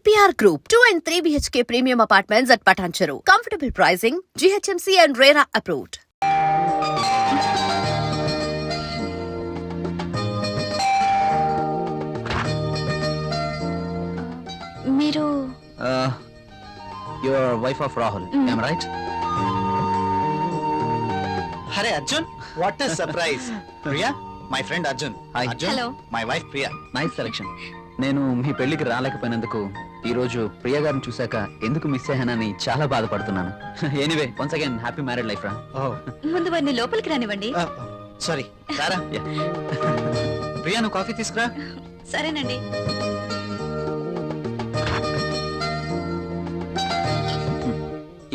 EPR Group, 2 and 3 BHK premium apartments at Patancheru. Comfortable pricing, GHMC and RERA approved. మీరు your wife of Rahul, am I right? Hare Arjun, what a surprise. Priya, my friend Arjun. Hi. Arjun, Hello. my wife Priya. Nice selection. నేను మీ పెళ్లికి రాలేకపోయినందుకు ఈ రోజు ప్రియ గారిని చూశాక ఎందుకు miss అయ్యానని చాలా బాధపడుతున్నాను. Anyway once again happy married life రా. Oh, ముందు వారిని లోపలికి రానివ్వండి. sorry. రారా. ప్రియా నువ్వు కాఫీ తీసుకురా. సరేనండి.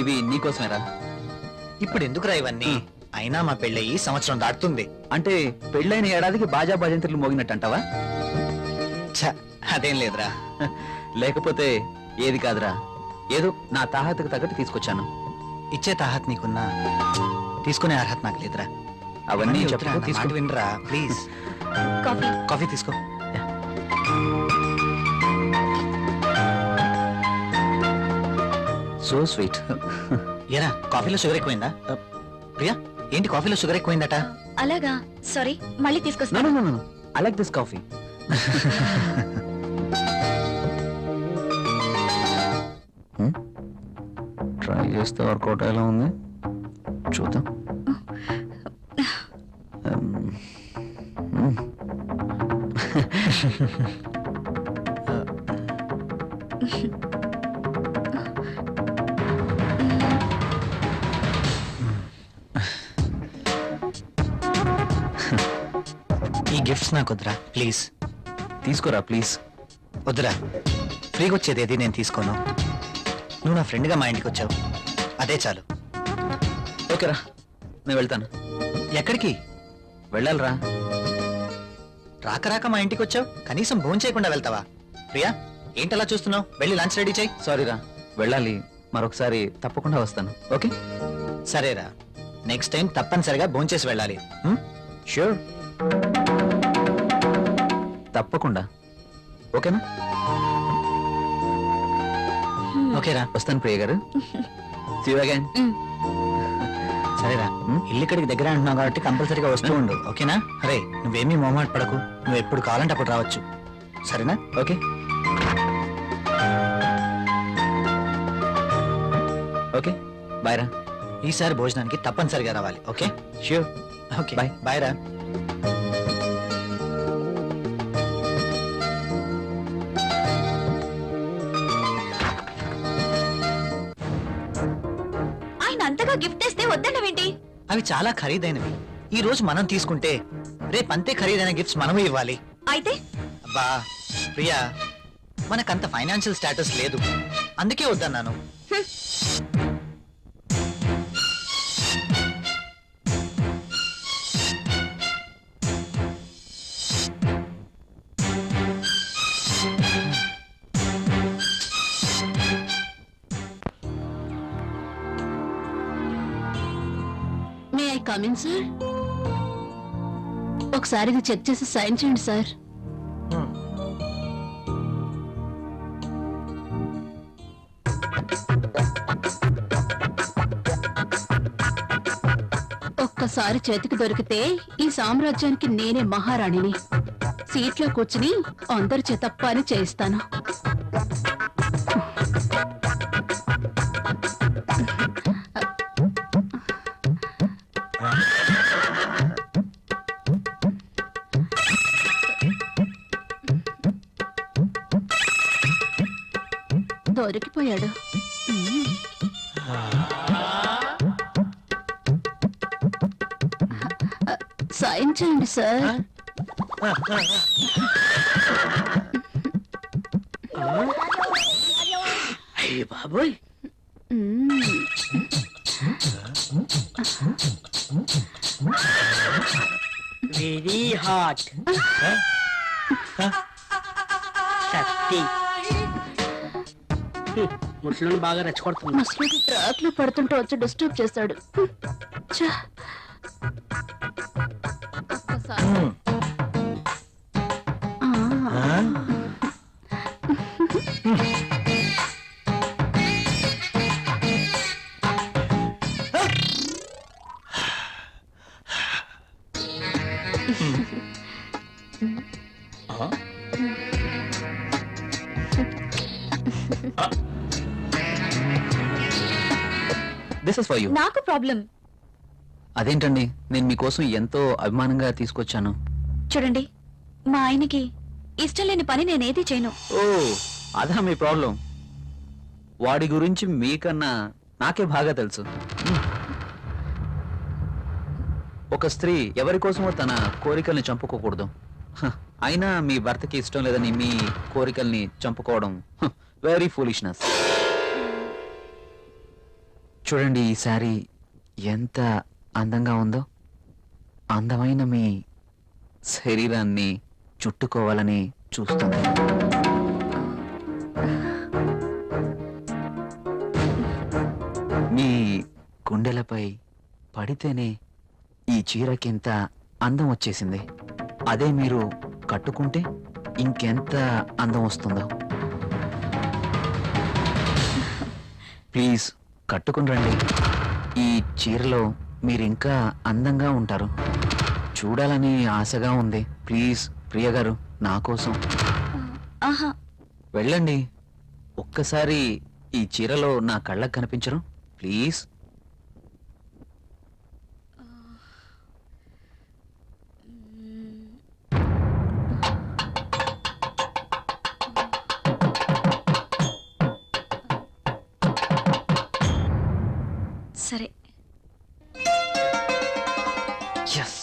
ఇవి నీకోసమేరా. ఇప్పుడు ఎందుకురా ఇవన్నీ? అయినా మా పెళ్ళయి సంవత్సరం దాటుతుంది. అంటే పెళ్ళైన ఏడాదికి బాజా భజంత్రులు మోగినట్టు అంటావా? ఛ, అదేం లేదురా. లేకపోతే ఏది కాదురా, ఏదో నా తాహతకు తగ్గట్టు తీసుకొచ్చాను. ఇచ్చే తాహత్ నీకున్నా తీసుకునే అర్హత నాకు లేదురా. అవన్నీ వద్దురా, చెప్తూ నా మాట తీసుకో. వినరా ప్లీజ్. కాఫీ. కాఫీ తీసుకో. So sweet. ఏరా కాఫీలో షుగర్ ఎక్కువైందా? ప్రియా ఏంటి కాఫీలో షుగర్ ఎక్కువైందట? అలాగా, సారీ, మళ్ళీ తీసుకొస్తాను. No I like this coffee. Try చేస్తే వర్కౌట్ ఎలా ఉంది చూద్దాం. ఈ గిఫ్ట్స్ నాకు వద్దురా ప్లీజ్. తీసుకోరా ప్లీజ్. వద్దురా, ఫ్రీగా వచ్చేది ఏది నేను తీసుకోను. నువ్వు నా ఫ్రెండ్గా మా ఇంటికి వచ్చావు, అదే చాలు. ఓకేరా, నేను వెళ్తాను. ఎక్కడికి వెళ్ళాలిరా. రాక రాక మా ఇంటికి వచ్చావు, కనీసం భోజనం చేయకుండా వెళ్తావా? ప్రియా ఏంటలా చూస్తున్నావు? వెళ్ళి లంచ్ రెడీ చేయి. సారీరా, వెళ్ళాలి. మరొకసారి తప్పకుండా వస్తాను. ఓకే సరేరా, నెక్స్ట్ టైం తప్పనిసరిగా భోంచేసి వెళ్ళాలి. ష్యూర్, తప్పకుండా. ఓకేనా? ఓకేరా, వస్తాను ప్రియ గారు. See you again. సరేరా. ఇల్లు ఇక్కడికి దగ్గర అంటున్నావు కాబట్టి కంపల్సరీగా వస్తూ ఉండు, ఓకేనా? అరే నువ్వేమీ మొహమాట పడకు, నువ్వు ఎప్పుడు కావాలంటే అప్పుడు రావచ్చు, సరేనా? ఓకే ఓకే బాయ్ రా. ఈసారి భోజనానికి తప్పనిసరిగా రావాలి, okay? Sure. Okay Bye. Bye రా. ఆయన అంతగా గిఫ్ట్ ఇస్తే వద్దన్నవేంటి? అవి చాలా ఖరీదైనవి. ఈ రోజు మనం తీసుకుంటే రేపు అంతే ఖరీదైన గిఫ్ట్స్ మనము ఇవ్వాలి. అయితే అబ్బా ప్రియా, మనకంత ఫైనాన్షియల్ స్టేటస్ లేదు, అందుకే వద్దన్నాను. May I come in sir? ఒకసారి ఇది చెక్ చేసి సైన్ చేయండి సార్. ఒక్కసారి చేతికి దొరికితే ఈ సామ్రాజ్యానికి నేనే మహారాణిని. సీట్లో కూర్చుని అందరి చేత పని చేయిస్తాను. దొరికిపోయాడు. సైన్ చేయండి సార్. అయ్య బాబోయ్, వెరీ హాట్. శక్తి ముసలిని బాగా రెచ్చగొడుతుంది. ముసలికి ట్రాక్ లో పడుతుంటే వచ్చి డిస్టర్బ్ చేశాడు. ఛ! ఒక్కసారి. ఆ. This is for you. నాకు ప్రాబ్లం. అదేంటండి, నేను మీకోసం ఎంతో అభిమానంగా తీసుకొచ్చాను. చూడండి, మా ఆయనకి ఇష్టం లేని పని నేనేది చేయను. ఓ, అదా మీ ప్రాబ్లం. వాడి గురించి మీకన్నా నాకే బాగా తెలుసు. ఒక స్త్రీ ఎవరి కోసమో తన కోరికల్ని చంపుకోకూడదు. హ, అయినా మీ భర్తకి ఇష్టం లేదని మీ కోరికల్ని చంపుకోవడం వెరీ ఫూలిష్నెస్. చూడండి, ఈ శారీ ఎంత అందంగా ఉందో. అందమైన మీ శరీరాన్ని చుట్టుకోవాలని చూస్తుంది. మీ గుండెలపై పడితేనే ఈ చీరకింత అందం వచ్చేసింది. అదే మీరు కట్టుకుంటే ఇంకెంత అందం వస్తుందో. ప్లీజ్ కట్టుకుని రండి. ఈ చీరలో మీరు ఇంకా అందంగా ఉంటారు. చూడాలని ఆశగా ఉంది. ప్లీజ్ ప్రియ గారు, నా కోసం ఆహా, వెళ్ళండి. ఒక్కసారి ఈ చీరలో నా కళ్ళకు కనిపించరు? ప్లీజ్. సరే. Yes.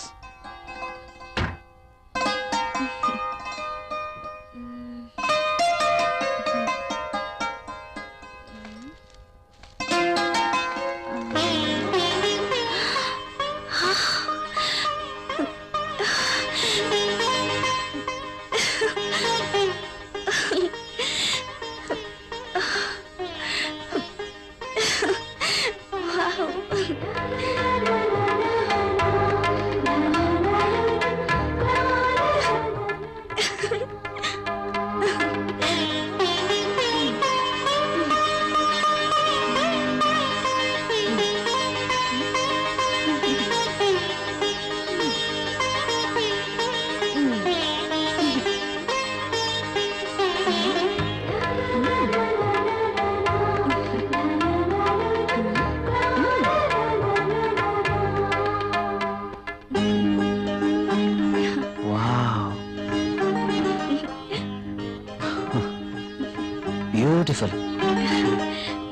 Beautiful.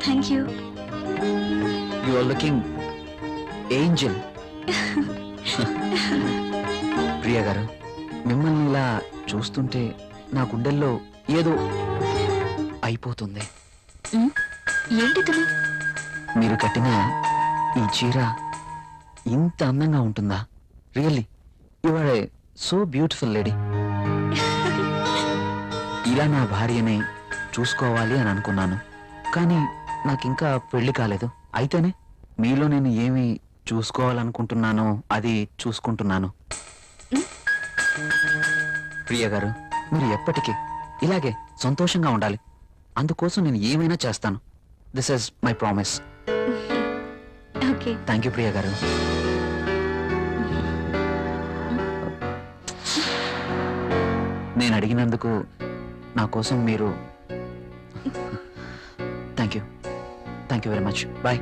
Thank you. You are looking angel. Priya గారు, మిమ్మల్ని ఇలా చూస్తుంటే నా గుండెల్లో ఏదో అయిపోతుంది. ఏంటి తను? మీరు కట్టిన ఈ చీర ఇంత అందంగా ఉంటుందా? Really you are a so beautiful lady. ఇలా నా భార్యని చూసుకోవాలి అని అనుకున్నాను, కానీ నాకింకా పెళ్లి కాలేదు. అయితేనే మీలో నేను ఏమి చూసుకోవాలనుకుంటున్నానో అది చూసుకుంటున్నాను. ప్రియ గారు, మీరు ఎప్పటికీ ఇలాగే సంతోషంగా ఉండాలి. అందుకోసం నేను ఏమైనా చేస్తాను. This is my promise. Okay. Thank you Priya గారు. నేను అడిగినందుకు నా కోసం మీరు thank you very much. Bye.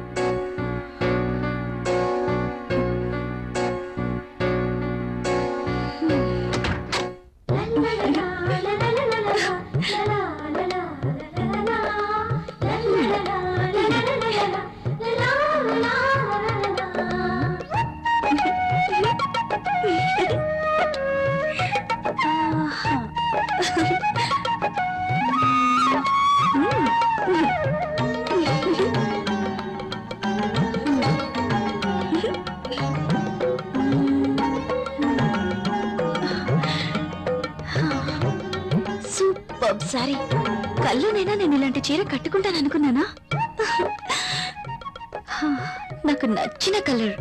Super sorry. కల్లోనైనా నేను ఇలాంటి చీర కట్టుకుంటాను అనుకున్నానా? నాకు నచ్చిన కలర్.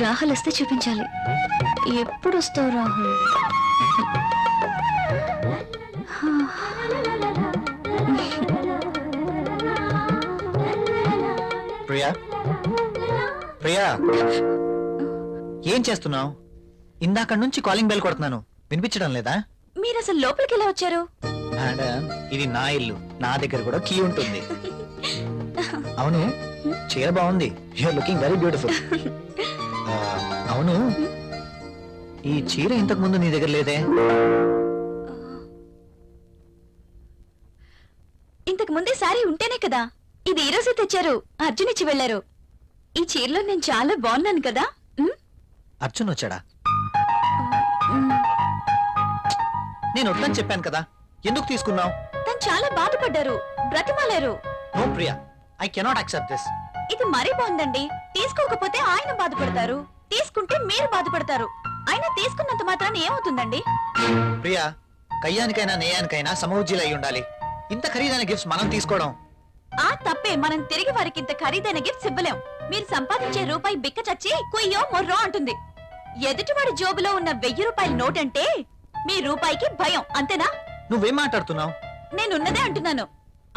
రాహుల్ వస్తే చూపించాలి. ఎప్పుడు వస్తావు రాహుల్? ప్రియా, ప్రియా, ఏం చేస్తున్నావు? ఇందాక నుంచి కాలింగ్ బెల్ కొడుతున్నాను, వినిపించడం లేదా? మీరు అసలు లోపలికి ఎలా వచ్చారు? మేడం ఇది నా ఇల్లు, నా దగ్గర కూడా కీ ఉంటుంది. అవును, చీర బాగుంది. You are looking very beautiful. అవును, ఈ చీర ఇంతకు ముందు నీ దగ్గర లేదే? ఇంతకు ముందే సారీ ఉంటేనే కదా. ఇది ఈ రోజే తెచ్చారు, అర్జున్ ఇచ్చి వెళ్లారు. ఈ చీరలో నేను చాలా బాగున్నాను కదా. అర్జున్ వచ్చాడా? మ్, నేను వద్దని చెప్పాను కదా, ఎందుకు తీసుకున్నావు? తను చాలా బాధపడ్డారు, బ్రతిమాలారు. No Priya, I cannot accept this. ఇది మరీ బాగుందండి. తీసుకోకపోతే ఆయన బాధపడతారు, తీసుకుంటే మీరు బాధపడతారు. అయినా తీసుకున్నంత మాత్రాన్ని ఏమవుతుందండి? ప్రియా, కయ్యానికైనా నేయానికైనా సమౌజ్జీలు అయి ఉండాలి. ఇంత ఖరీదైన గిఫ్ట్స్ మనం తీసుకోవడం ఆ తప్పే. మనం తిరిగి వారికి ఇంత ఖరీదైన గిఫ్ట్స్ ఇవ్వలేం. మీరు సంపాదించే రూపాయి బిక్క చచ్చి కుయ్యో మొర్రో అంటుంది. ఎదుటివాడి జోబులో ఉన్న 1000 రూపాయల నోట్ అంటే మీ రూపాయికి భయం, అంతేనా? నువ్వేం మాట్లాడుతున్నావు? నేనున్నదే అంటున్నాను.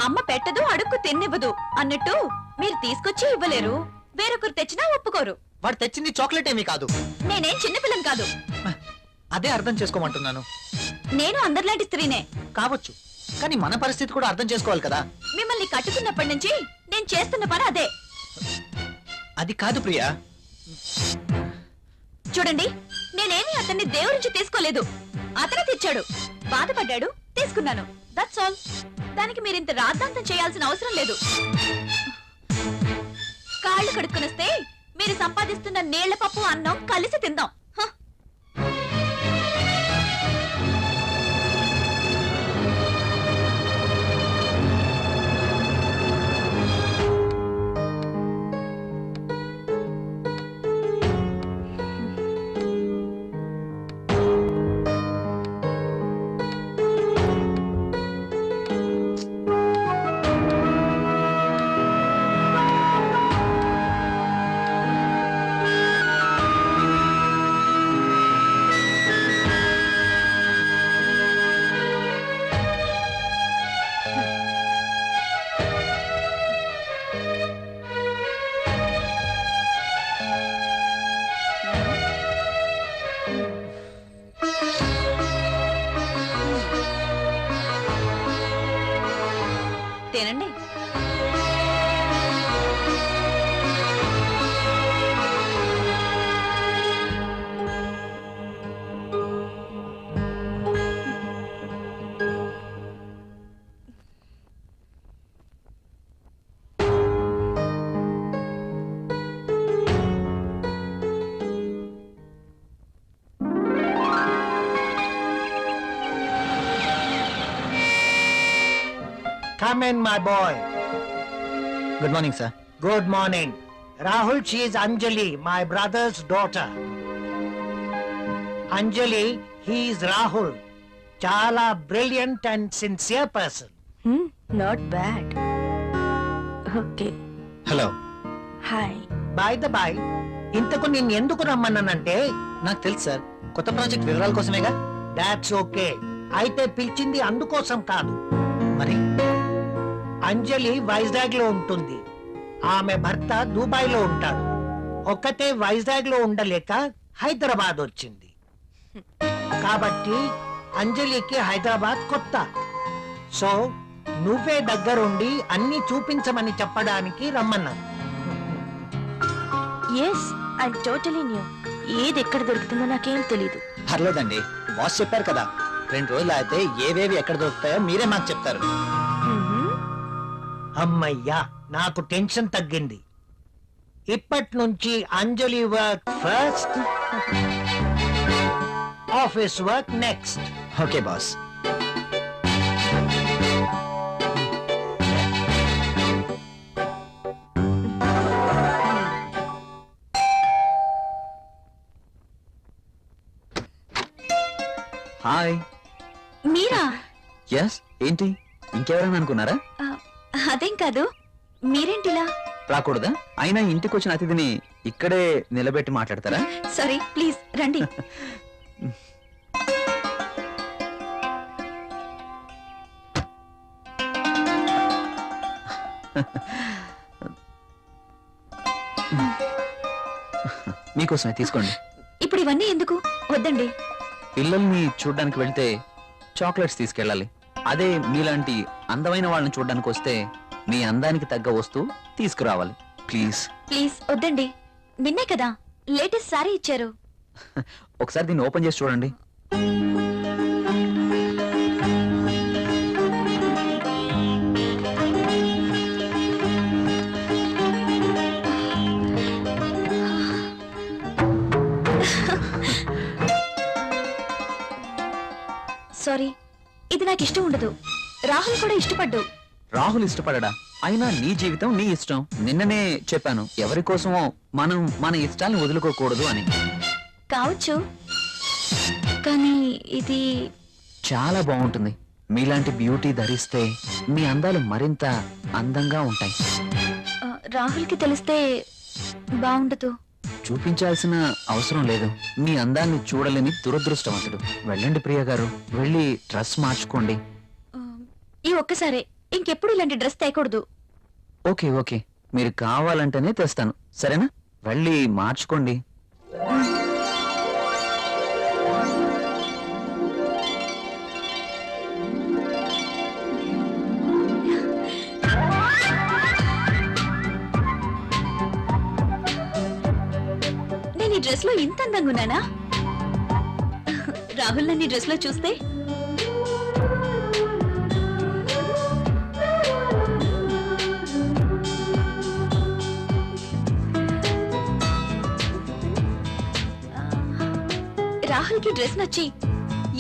అమ్మ పెట్టదు, అడుక్కు తిన్నివ్వదు అన్నట్టు మీరు తీసుకొచ్చి ఇవ్వలేరు, వేరొకరు తెచ్చినా ఒప్పుకోరు. వాడు తెచ్చింది చాక్లెట్ ఏమీ కాదు. నేనేం చిన్నపిల్లం కాదు. అదే అర్థం చేసుకోమంటున్నాను. నేను అందరిలాంటి స్త్రీనే. కావచ్చు, కానీ మన పరిస్థితి కూడా అర్థం చేసుకోవాలి కదా. మిమ్మల్ని కట్టుకున్నప్పటి నుంచి నేను చేస్తున్న పని అదే. అది కాదు ప్రియా. చూడండి, నేనేమి అతన్ని దేవురించి తీసుకోలేదు. అతను తెచ్చాడు, బాధపడ్డాడు, తీసుకున్నాను. That's all. దానికి మీరింత రాద్ధాంతం చేయాల్సిన అవసరం లేదు. కాళ్ళు కడుక్కునొస్తే మీరు సంపాదిస్తున్న నీళ్ల పప్పు అన్నం కలిసి తిందాం. హ. తినండి. Come in, my boy. Good morning sir. Good morning. Rahul, she is Anjali, my brother's daughter. Anjali, he is Rahul. Chala brilliant and sincere person. Not bad. Okay, hello. Hi. By the by, ఇంతకు నిన్ను ఎందుకు రమ్మన్నానంటే, నాకు తెలుసు sir, కొత్త project వివరాల కోసమేగా. that's okay. అయితే పిలిచింది అందుకోసం కాదు. మరి అంజలి వైజాగ్ లో ఉంటుంది, ఆమె భర్త దుబాయ్ లో ఉంటాడు. ఒక్కతే వైజాగ్ లో ఉండలేక హైదరాబాద్ వచ్చింది. కాబట్టి అంజలికి హైదరాబాద్ కొత్త. సో నువ్వే దగ్గరుండి అన్ని చూపించమని చెప్పడానికి రమ్మన్నాను. Yes, I totally new. ఏది ఎక్కడ దొరుకుతుందో నాకేం తెలీదు. పర్లేదండి, బాస్ చెప్పారు కదా, 2 రోజులు అయితే ఏవేవి ఎక్కడ దొరుకుతాయో మీరే మాకు చెప్తారు. అమ్మయ్యా, నాకు టెన్షన్ తగ్గింది. ఇప్పటి నుంచి Anjali work first, office work next. Okay boss. Hi. మీరా? ఎస్, ఏంటి ఇంకెవరైనా అనుకున్నారా? అదేం కాదు, మీరేంటిలా? రాకూడదా? అయినా ఇంటికి వచ్చిన అతిథిని ఇక్కడే నిలబెట్టి మాట్లాడతారా? సారీ, ప్లీజ్ రండి. మీకోసమే తీసుకోండి. ఇప్పుడు ఇవన్నీ ఎందుకు? వద్దండి. పిల్లల్ని చూడ్డానికి వెళ్తే చాక్లెట్స్ తీసుకెళ్ళాలి. అదే మీలాంటి అందమైన వాళ్ళని చూడడానికి వస్తే మీ అందానికి తగ్గ వస్తువు తీసుకురావాలి ప్లీజ్. ప్లీజ్ వద్దండి, నిన్నే కదా లేటెస్ట్ సారీ ఇచ్చారు. ఒకసారి దీన్ని ఓపెన్ చేసి చూడండి. సారీ, ఇది నాకు ఇష్టం ఉండదు. రాహుల్ కూడా ఇష్టపడ్డు. రాహుల్ ఇష్టపడడా? అయినా నీ జీవితం నీ ఇష్టం. నిన్ననే చెప్పాను ఎవరి కోసమో మనం మన ఇష్టాల్ని వదులుకోకూడదు అని. కావచ్చు, కానీ ఇది చాలా బాగుంటుంది. మీలాంటి బ్యూటీ ధరిస్తే మీ అందాలు మరింత అందంగా ఉంటాయి. రాహుల్కి తెలిస్తే బాగుండదు. చూపించాల్సిన అవసరం లేదు. మీ అందాన్ని చూడలేని దురదృష్టవంతుడు. వెళ్ళండి ప్రియ గారు, వెళ్ళి డ్రెస్ మార్చుకోండి. ఈ ఒక్కసారే, ఇంకెప్పుడు ఇలాంటి డ్రెస్ తేకూడదు. ఓకే ఓకే, మీరు కావాలంటేనే తెస్తాను, సరేనా? వెళ్ళి మార్చుకోండి. నేను ఈ డ్రెస్ లో ఇంత అందంగా ఉన్నానా? రాహుల్ నన్ను ఈ డ్రెస్ లో చూస్తే రాహుల్ కి డ్రెస్ నచ్చి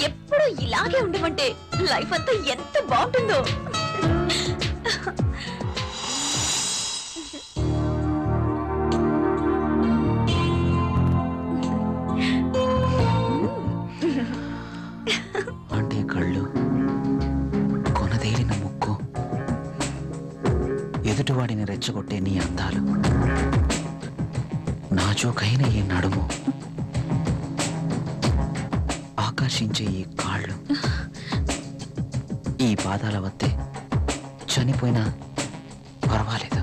ఎప్పుడు ఇలాగే ఉండమంటే లైఫ్ అంతా ఎంత బాగుంటుందో. అంటే కళ్ళు, కొనదేలిన ముక్కు, ఎదుటివాడిని రెచ్చగొట్టే నీ అందాలు, నాజూకైన ఈ నడుము, ఆకర్షించే ఈ కాళ్ళు, ఈ పాదాల వద్దే చనిపోయినా పర్వాలేదు.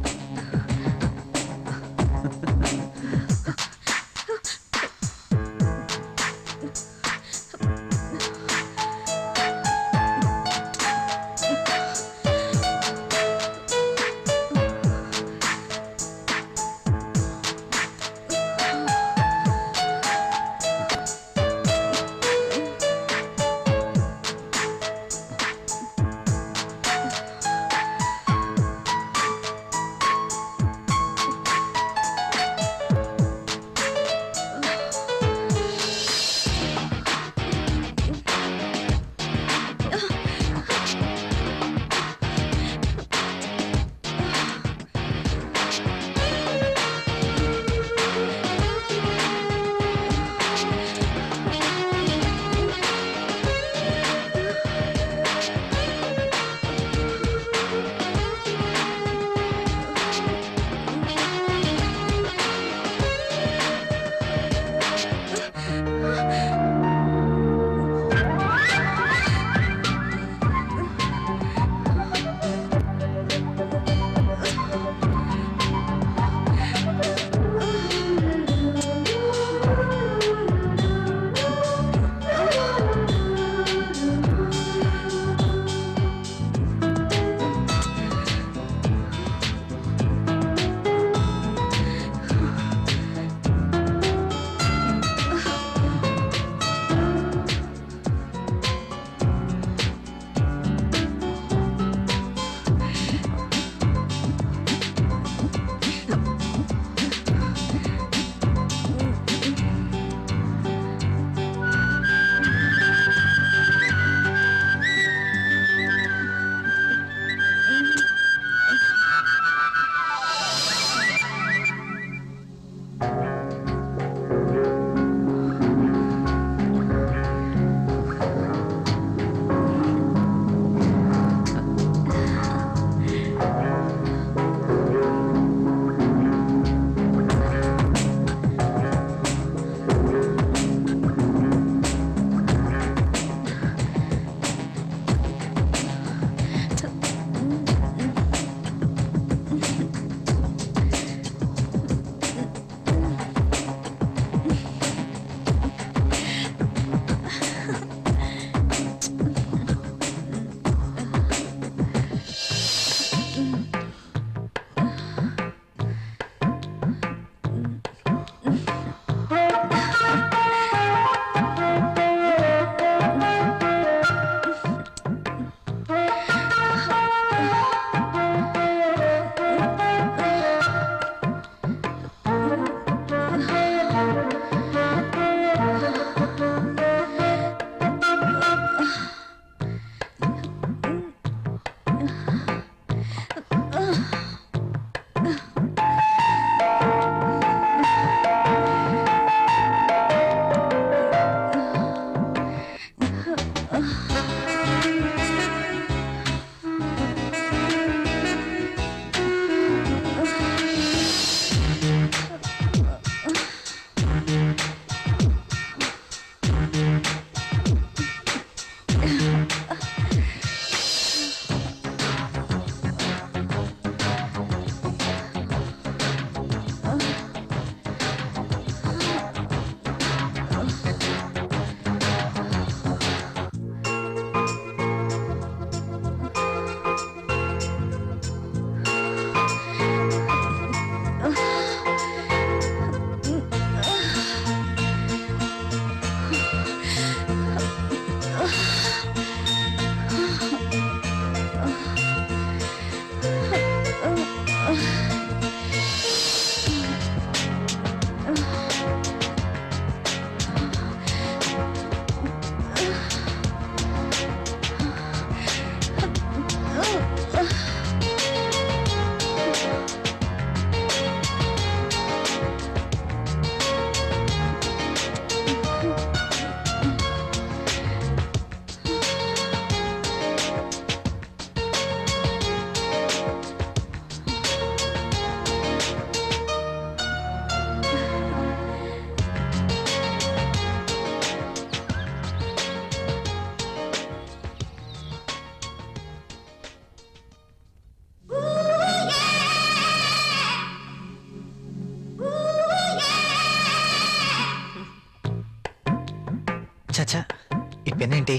పెన్ ఏంటి?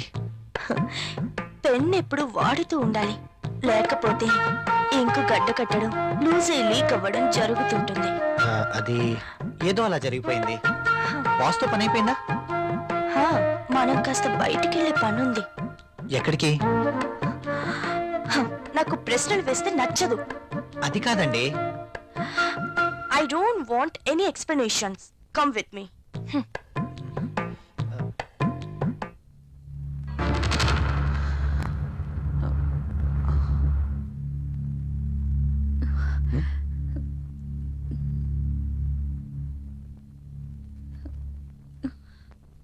పెన్ ఎప్పుడు వాడుతూ ఉండాలి, లేకపోతే ఇంకు గడ్డ కట్టడం, లూజ్ అయి లీక్ అవ్వడం జరుగుతుంటుంది. అది ఏదో అలా జరిగిపోయింది. బాస్తో పని అయిపోయిందా? మనం కాస్త బయటికెళ్ళే పనుంది. ఎక్కడికి? నాకు ప్రశ్నలు వేస్తే నచ్చదు. అది కాదండి. I don't want any explanations. Come with me.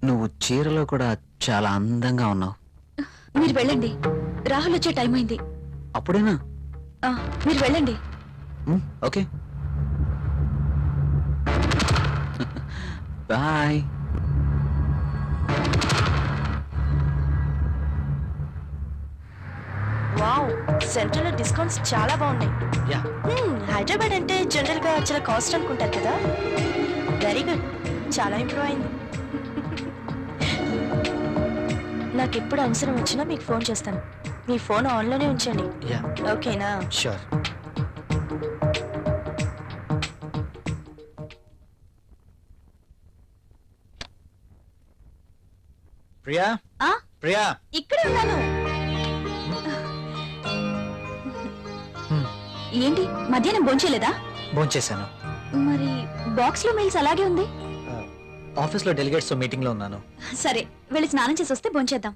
నువ్వు చీరలో కూడా చాలా అందంగా ఉన్నావు. మీరు వెళ్ళండి, రాహుల్ వచ్చే టైం అయింది. అప్పుడేనా? మీరు వెళ్ళండి. Okay bye. Wow, central discounts చాలా బాగున్నాయి. యా. హైదరాబాద్ అంటే జనరల్ గా చాలా కాస్ట్ అనుకుంటారు కదా. వెరీ గుడ్, చాలా ఇంప్రూవ్ అయింది. నాకు ఎప్పుడు అవసరం వచ్చినా మీకు ఫోన్ చేస్తాను. మీ ఫోన్ ఆన్లోనే ఉంచండి, యా. ఓకేనా? షూర్. ప్రియా, ప్రియా. ఇక్కడే ఉన్నాను. ఏంటి మధ్యాహ్నం భోంచేయలేదా? భోంచేశాను. మరి బాక్స్ లో మెయిల్స్ అలాగే ఉంది. ఆఫీస్ లో డెలిగేట్స్ తో మీటింగ్ లో ఉన్నాను. సరే, వెళ్ళి స్నానం చేసి వస్తే భోంచేద్దాం.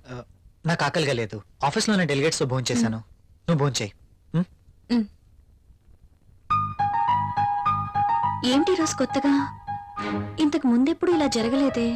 నాకు ఆకలిగా లేదు. ఆఫీస్ లోనే డెలిగేట్స్ తో భోంచేశాను. నువ్వు భోంచేయి. ఏంటి రోజు కొత్తగా? ఇంతకు ముందెప్పుడు ఇలా జరగలేదే.